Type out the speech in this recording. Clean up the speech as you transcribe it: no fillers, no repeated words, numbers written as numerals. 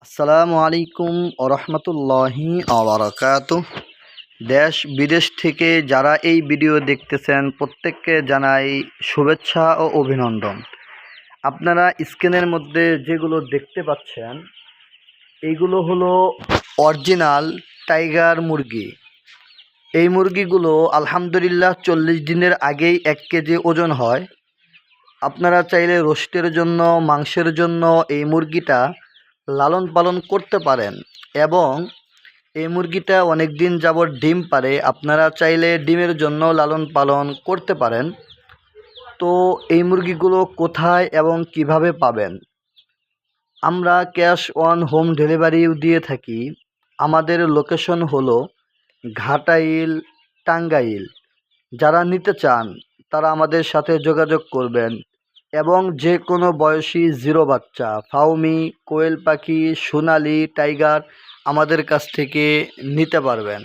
আসসালামু আলাইকুম ওরহমতুল্লাহি আবরাকাতুহ। দেশ বিদেশ থেকে যারা এই ভিডিও দেখতেছেন প্রত্যেককে জানাই শুভেচ্ছা ও অভিনন্দন। আপনারা স্ক্রিনের মধ্যে যেগুলো দেখতে পাচ্ছেন এইগুলো হলো অরিজিনাল টাইগার মুরগি। এই মুরগিগুলো আলহামদুলিল্লাহ 40 দিনের আগেই 1 কেজি ওজন হয়। আপনারা চাইলে রোস্টের জন্য, মাংসের জন্য এই মুরগিটা লালন পালন করতে পারেন এবং এই মুরগিটা অনেক দিন যাবৎ ডিম পারে। আপনারা চাইলে ডিমের জন্য লালন পালন করতে পারেন। তো এই মুরগিগুলো কোথায় এবং কিভাবে পাবেন? আমরা ক্যাশ অন হোম ডেলিভারিও দিয়ে থাকি। আমাদের লোকেশন হলো ঘাটাইল, টাঙ্গাইল। যারা নিতে চান তারা আমাদের সাথে যোগাযোগ করবেন এবং যে কোনো বয়সী জিরো বাচ্চা, ফাউমি, কোয়েল পাখি, সোনালি, টাইগার আমাদের কাছ থেকে নিতে পারবেন।